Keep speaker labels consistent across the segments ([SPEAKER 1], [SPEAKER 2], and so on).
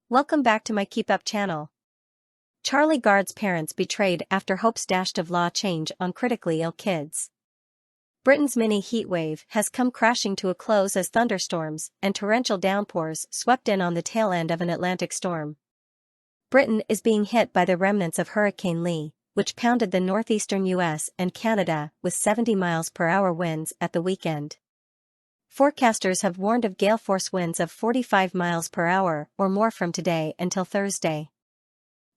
[SPEAKER 1] Welcome back to my Keep Up channel. Charlie Gard's parents betrayed after hopes dashed of law change on critically ill kids. Britain's mini heatwave has come crashing to a close as thunderstorms and torrential downpours swept in on the tail end of an Atlantic storm. Britain is being hit by the remnants of Hurricane Lee, which pounded the northeastern US and Canada with 70 miles per hour winds at the weekend. Forecasters have warned of gale force winds of 45 miles per hour or more from today until Thursday.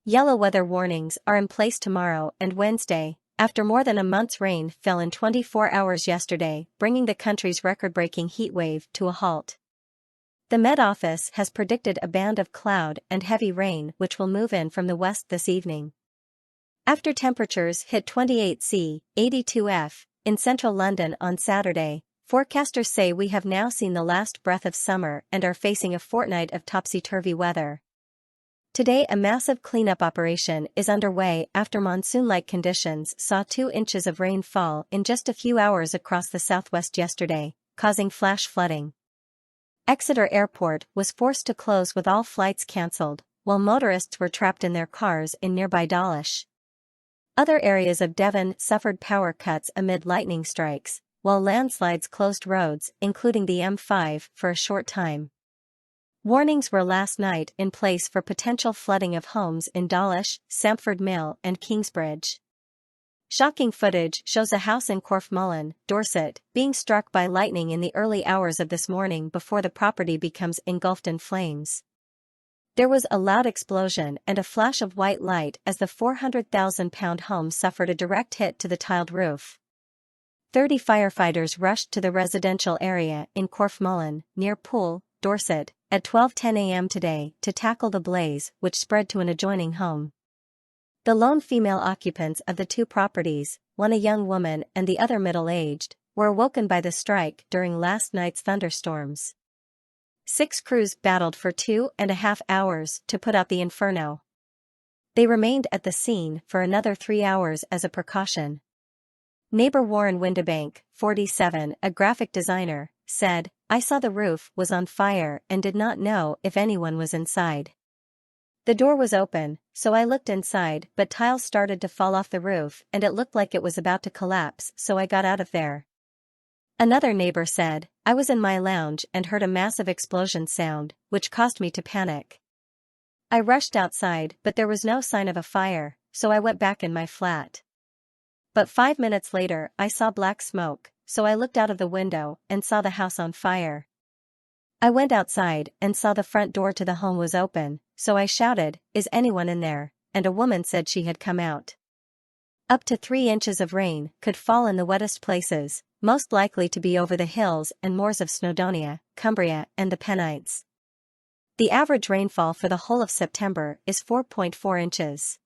[SPEAKER 1] Yellow weather warnings are in place tomorrow and Wednesday, after more than a month's rain fell in 24 hours yesterday, bringing the country's record-breaking heatwave to a halt. The Met Office has predicted a band of cloud and heavy rain which will move in from the west this evening. After temperatures hit 28°C, 82°F, in central London on Saturday, forecasters say we have now seen the last breath of summer and are facing a fortnight of topsy-turvy weather. Today a massive cleanup operation is underway after monsoon-like conditions saw 2 inches of rain fall in just a few hours across the southwest yesterday, causing flash flooding. Exeter Airport was forced to close with all flights cancelled, while motorists were trapped in their cars in nearby Dawlish. Other areas of Devon suffered power cuts amid lightning strikes, while landslides closed roads, including the M5, for a short time. Warnings were last night in place for potential flooding of homes in Dawlish, Samford Mill and Kingsbridge. Shocking footage shows a house in Corfmullen, Dorset, being struck by lightning in the early hours of this morning before the property becomes engulfed in flames. There was a loud explosion and a flash of white light as the £400,000 home suffered a direct hit to the tiled roof. 30 firefighters rushed to the residential area in Corfmullen, near Poole, Dorset, at 12:10 a.m. today to tackle the blaze which spread to an adjoining home. The lone female occupants of the 2 properties, one a young woman and the other middle-aged, were awoken by the strike during last night's thunderstorms. 6 crews battled for 2.5 hours to put out the inferno. They remained at the scene for another 3 hours as a precaution. Neighbor Warren Windebank, 47, a graphic designer, said, "I saw the roof was on fire and did not know if anyone was inside. The door was open, so I looked inside but tiles started to fall off the roof and it looked like it was about to collapse, so I got out of there." Another neighbor said, "I was in my lounge and heard a massive explosion sound, which caused me to panic. I rushed outside but there was no sign of a fire, so I went back in my flat. But 5 minutes later I saw black smoke, so I looked out of the window and saw the house on fire. I went outside and saw the front door to the home was open, so I shouted, 'Is anyone in there?' and a woman said she had come out." Up to 3 inches of rain could fall in the wettest places, most likely to be over the hills and moors of Snowdonia, Cumbria and the Pennines. The average rainfall for the whole of September is 4.4 inches.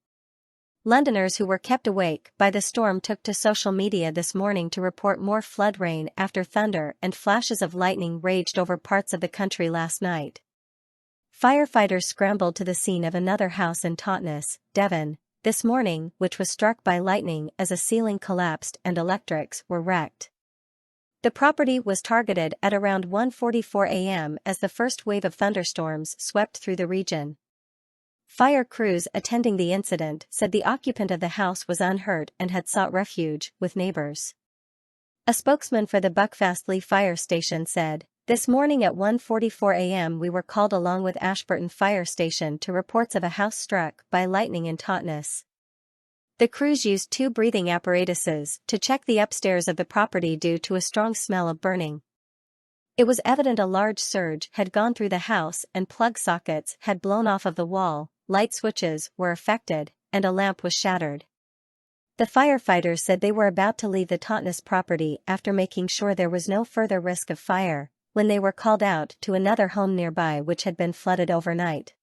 [SPEAKER 1] Londoners who were kept awake by the storm took to social media this morning to report more flood rain after thunder and flashes of lightning raged over parts of the country last night. Firefighters scrambled to the scene of another house in Totnes, Devon, this morning, which was struck by lightning as a ceiling collapsed and electrics were wrecked. The property was targeted at around 1:44 a.m. as the first wave of thunderstorms swept through the region. Fire crews attending the incident said the occupant of the house was unhurt and had sought refuge with neighbors. A spokesman for the Buckfastleigh Fire Station said, "This morning at 1:44 a.m. we were called along with Ashburton Fire Station to reports of a house struck by lightning in Totnes. The crews used 2 breathing apparatuses to check the upstairs of the property due to a strong smell of burning. It was evident a large surge had gone through the house and plug sockets had blown off of the wall, light switches were affected, and a lamp was shattered." The firefighters said they were about to leave the Totnes property after making sure there was no further risk of fire, when they were called out to another home nearby which had been flooded overnight.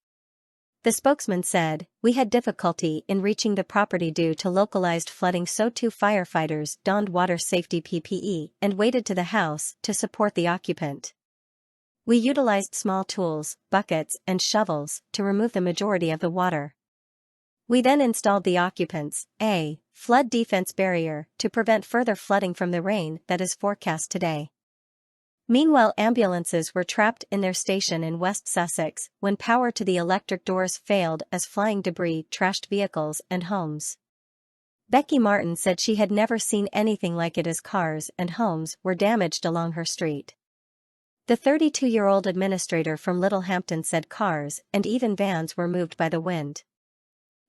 [SPEAKER 1] The spokesman said, "We had difficulty in reaching the property due to localized flooding, so 2 firefighters donned water safety PPE and waded to the house to support the occupant. We utilized small tools, buckets and shovels to remove the majority of the water. We then installed the occupants' flood defense barrier to prevent further flooding from the rain that is forecast today. Meanwhile, ambulances were trapped in their station in West Sussex when power to the electric doors failed as flying debris trashed vehicles and homes. Becky Martin said she had never seen anything like it as cars and homes were damaged along her street. The 32-year-old administrator from Littlehampton said cars and even vans were moved by the wind.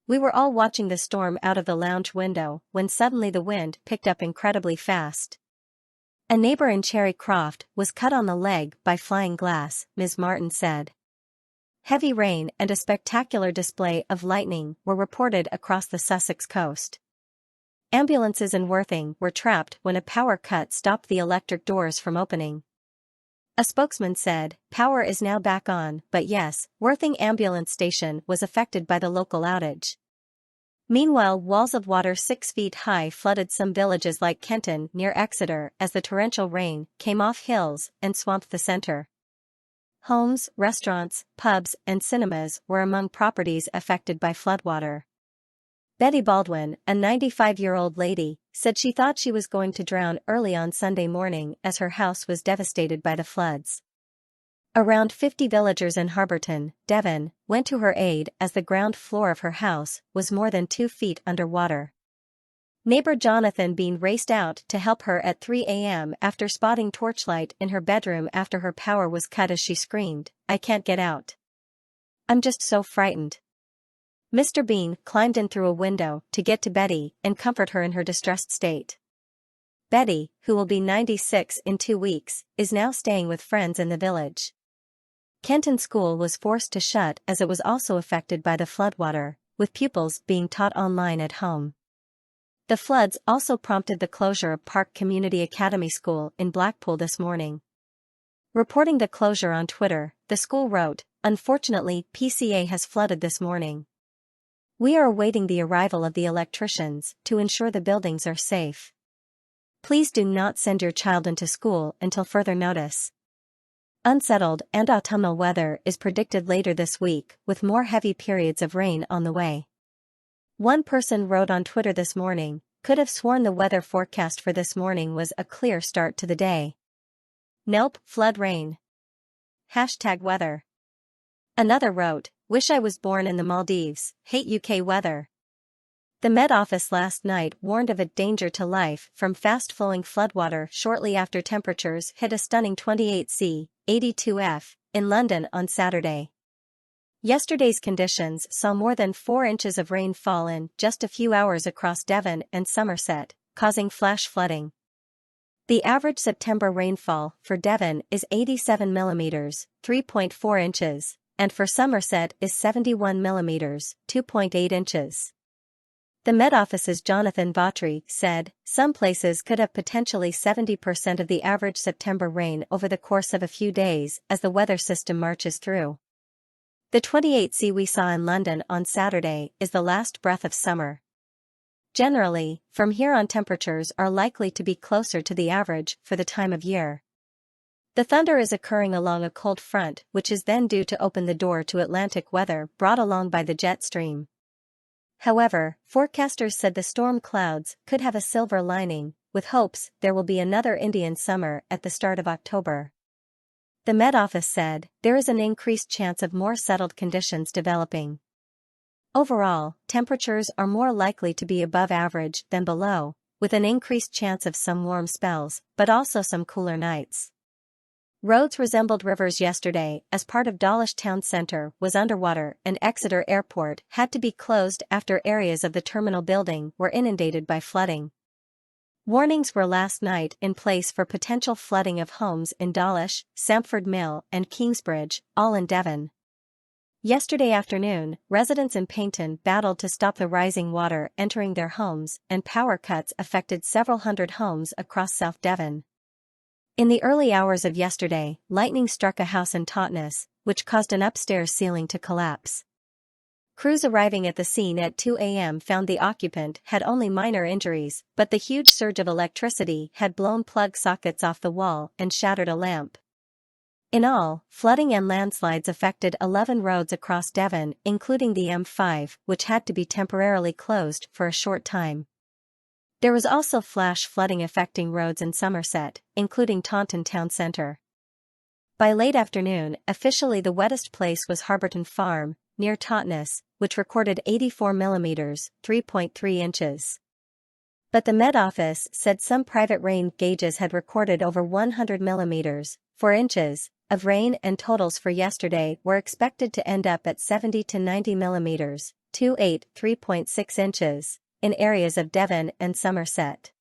[SPEAKER 1] We were all watching the storm out of the lounge window when suddenly the wind picked up incredibly fast. A neighbor in Charing Cross was cut on the leg by flying glass, Ms. Martin said. Heavy rain and a spectacular display of lightning were reported across the Sussex coast. Ambulances in Worthing were trapped when a power cut stopped the electric doors from opening. A spokesman said, "Power is now back on, but yes, Worthing ambulance station was affected by the local outage." Meanwhile, walls of water 6 feet high flooded some villages like Kenton near Exeter as the torrential rain came off hills and swamped the centre. Homes, restaurants, pubs, and cinemas were among properties affected by floodwater. Betty Baldwin, a 95-year-old lady, said she thought she was going to drown early on Sunday morning as her house was devastated by the floods. Around 50 villagers in Harborton, Devon, went to her aid as the ground floor of her house was more than 2 feet under water. Neighbor Jonathan Bean raced out to help her at 3 a.m. after spotting torchlight in her bedroom after her power was cut as she screamed, "I can't get out. I'm just so frightened." Mr. Bean climbed in through a window to get to Betty and comfort her in her distressed state. Betty, who will be 96 in 2 weeks, is now staying with friends in the village. Kenton School was forced to shut as it was also affected by the floodwater, with pupils being taught online at home. The floods also prompted the closure of Park Community Academy School in Blackpool this morning. Reporting the closure on Twitter, the school wrote, "Unfortunately, PCA has flooded this morning. We are awaiting the arrival of the electricians to ensure the buildings are safe. Please do not send your child into school until further notice." Unsettled and autumnal weather is predicted later this week, with more heavy periods of rain on the way. One person wrote on Twitter this morning, "Could have sworn the weather forecast for this morning was a clear start to the day. Nope, flood rain. #weather." Another wrote, "Wish I was born in the Maldives, hate UK weather." The Met Office last night warned of a danger to life from fast-flowing floodwater shortly after temperatures hit a stunning 28°C, 82°F, in London on Saturday. Yesterday's conditions saw more than 4 inches of rain fall in just a few hours across Devon and Somerset, causing flash flooding. The average September rainfall for Devon is 87 mm, 3.4 inches, and for Somerset is 71 mm, 2.8 inches. The Met Office's Jonathan Vautry said, "Some places could have potentially 70% of the average September rain over the course of a few days as the weather system marches through." The 28°C we saw in London on Saturday is the last breath of summer. Generally, from here on temperatures are likely to be closer to the average for the time of year. The thunder is occurring along a cold front which is then due to open the door to Atlantic weather brought along by the jet stream. However, forecasters said the storm clouds could have a silver lining, with hopes there will be another Indian summer at the start of October. The Met Office said, there is an increased chance of more settled conditions developing. Overall, temperatures are more likely to be above average than below, with an increased chance of some warm spells, but also some cooler nights. Roads resembled rivers yesterday as part of Dawlish town centre was underwater and Exeter Airport had to be closed after areas of the terminal building were inundated by flooding. Warnings were last night in place for potential flooding of homes in Dawlish, Samford Mill and Kingsbridge, all in Devon. Yesterday afternoon, residents in Paynton battled to stop the rising water entering their homes and power cuts affected several hundred homes across South Devon. In the early hours of yesterday, lightning struck a house in Totnes, which caused an upstairs ceiling to collapse. Crews arriving at the scene at 2 a.m. found the occupant had only minor injuries, but the huge surge of electricity had blown plug sockets off the wall and shattered a lamp. In all, flooding and landslides affected 11 roads across Devon, including the M5, which had to be temporarily closed for a short time. There was also flash flooding affecting roads in Somerset, including Taunton town centre. By late afternoon, officially the wettest place was Harborton Farm, near Totnes, which recorded 84 millimeters, 3.3 inches. But the Met Office said some private rain gauges had recorded over 100 millimeters, 4 inches, of rain, and totals for yesterday were expected to end up at 70 to 90 millimeters, 3.6 inches, in areas of Devon and Somerset.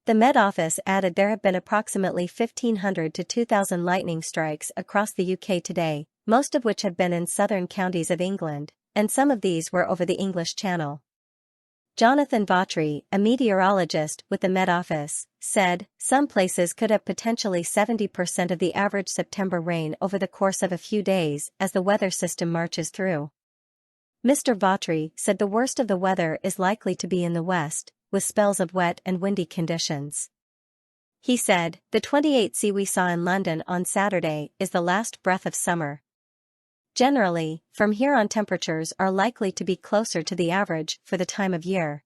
[SPEAKER 1] The Met Office added there have been approximately 1,500 to 2,000 lightning strikes across the UK today, most of which have been in southern counties of England, and some of these were over the English Channel. Jonathan Vautry, a meteorologist with the Met Office, said, "Some places could have potentially 70% of the average September rain over the course of a few days as the weather system marches through." Mr. Vautry said the worst of the weather is likely to be in the west, with spells of wet and windy conditions. He said, "The 28°C we saw in London on Saturday is the last breath of summer. Generally, from here on temperatures are likely to be closer to the average for the time of year."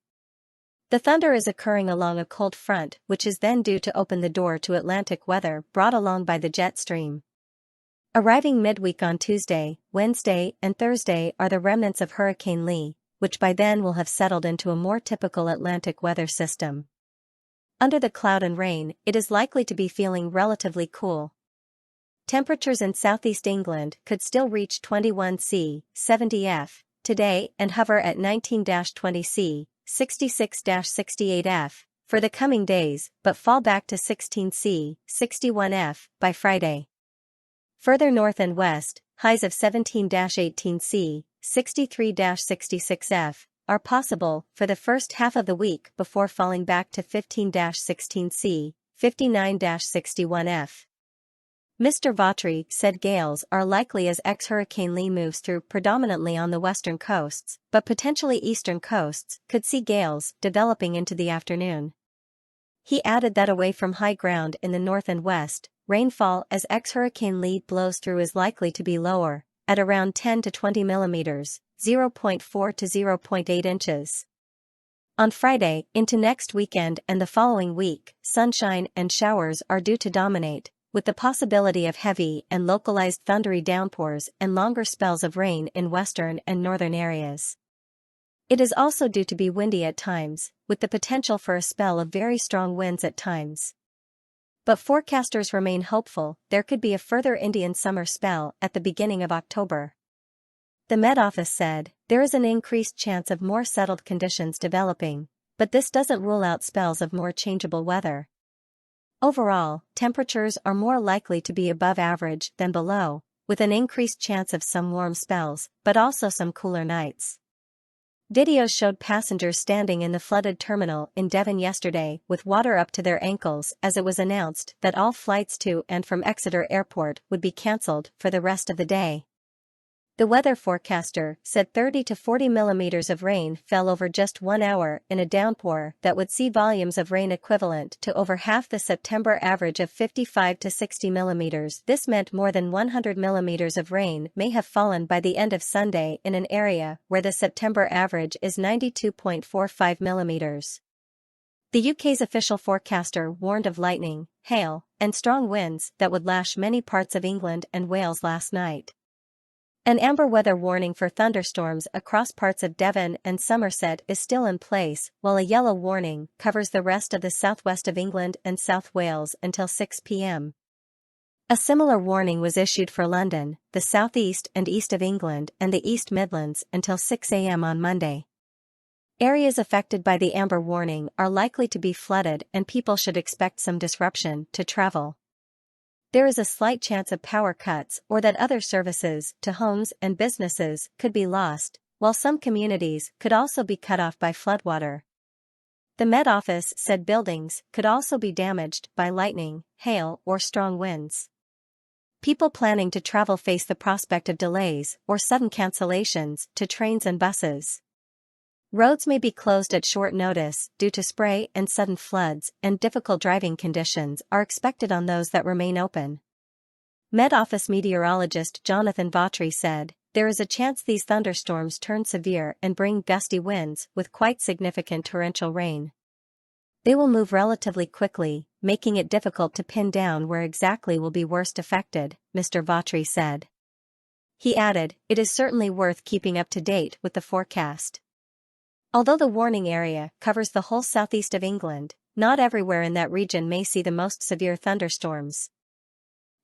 [SPEAKER 1] The thunder is occurring along a cold front which is then due to open the door to Atlantic weather brought along by the jet stream. Arriving midweek on Tuesday, Wednesday, and Thursday are the remnants of Hurricane Lee, which by then will have settled into a more typical Atlantic weather system. Under the cloud and rain, it is likely to be feeling relatively cool. Temperatures in southeast England could still reach 21°C, 70°F, today and hover at 19°-20°C, 66°-68°F, for the coming days, but fall back to 16°C, 61°F, by Friday. Further north and west, highs of 17°-18°C, 63°-66°F, are possible for the first half of the week before falling back to 15°-16°C, 59°-61°F. Mr. Vautry said gales are likely as ex-Hurricane Lee moves through predominantly on the western coasts, but potentially eastern coasts could see gales developing into the afternoon. He added that away from high ground in the north and west, rainfall as ex-Hurricane Lee blows through is likely to be lower, at around 10 to 20 millimeters, 0.4 to 0.8 inches. On Friday, into next weekend and the following week, sunshine and showers are due to dominate, with the possibility of heavy and localized thundery downpours and longer spells of rain in western and northern areas. It is also due to be windy at times, with the potential for a spell of very strong winds at times. But forecasters remain hopeful there could be a further Indian summer spell at the beginning of October. The Met Office said, there is an increased chance of more settled conditions developing, but this doesn't rule out spells of more changeable weather. Overall, temperatures are more likely to be above average than below, with an increased chance of some warm spells, but also some cooler nights. Videos showed passengers standing in the flooded terminal in Devon yesterday with water up to their ankles as it was announced that all flights to and from Exeter Airport would be cancelled for the rest of the day. The weather forecaster said 30 to 40 millimeters of rain fell over just 1 hour in a downpour that would see volumes of rain equivalent to over half the September average of 55 to 60 millimeters. This meant more than 100 millimeters of rain may have fallen by the end of Sunday in an area where the September average is 92.45 millimeters. The UK's official forecaster warned of lightning, hail, and strong winds that would lash many parts of England and Wales last night. An amber weather warning for thunderstorms across parts of Devon and Somerset is still in place, while a yellow warning covers the rest of the southwest of England and South Wales until 6 p.m. A similar warning was issued for London, the southeast and east of England and the East Midlands until 6 a.m. on Monday. Areas affected by the amber warning are likely to be flooded and people should expect some disruption to travel. There is a slight chance of power cuts or that other services to homes and businesses could be lost, while some communities could also be cut off by floodwater. The Met Office said buildings could also be damaged by lightning, hail, or strong winds. People planning to travel face the prospect of delays or sudden cancellations to trains and buses. Roads may be closed at short notice due to spray and sudden floods, and difficult driving conditions are expected on those that remain open. Met Office meteorologist Jonathan Vautry said, there is a chance these thunderstorms turn severe and bring gusty winds with quite significant torrential rain. They will move relatively quickly, making it difficult to pin down where exactly will be worst affected, Mr. Vatry said. He added, "It is certainly worth keeping up to date with the forecast. Although the warning area covers the whole southeast of England, not everywhere in that region may see the most severe thunderstorms.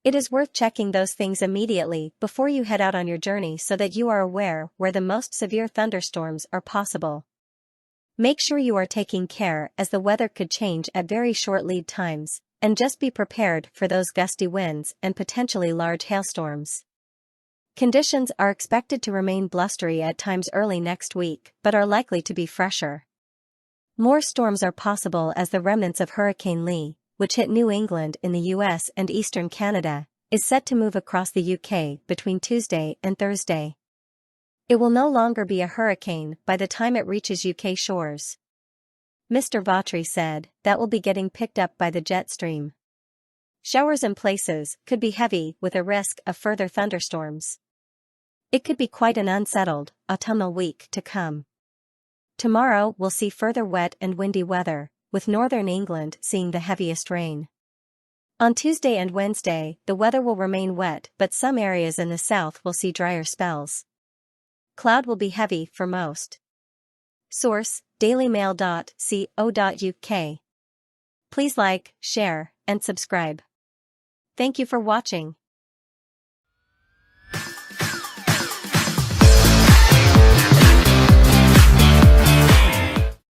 [SPEAKER 1] It is worth checking those things immediately before you head out on your journey so that you are aware where the most severe thunderstorms are possible. Make sure you are taking care as the weather could change at very short lead times, and just be prepared for those gusty winds and potentially large hailstorms. Conditions are expected to remain blustery at times early next week, but are likely to be fresher. More storms are possible as the remnants of Hurricane Lee, which hit New England in the US and eastern Canada, is set to move across the UK between Tuesday and Thursday. It will no longer be a hurricane by the time it reaches UK shores. Mr. Vatry said that will be getting picked up by the jet stream. Showers in places could be heavy with a risk of further thunderstorms. It could be quite an unsettled, autumnal week to come. Tomorrow we'll see further wet and windy weather, with northern England seeing the heaviest rain. On Tuesday and Wednesday, the weather will remain wet, but some areas in the south will see drier spells. Cloud will be heavy for most. Source: dailymail.co.uk. Please like, share, and subscribe. Thank you for watching.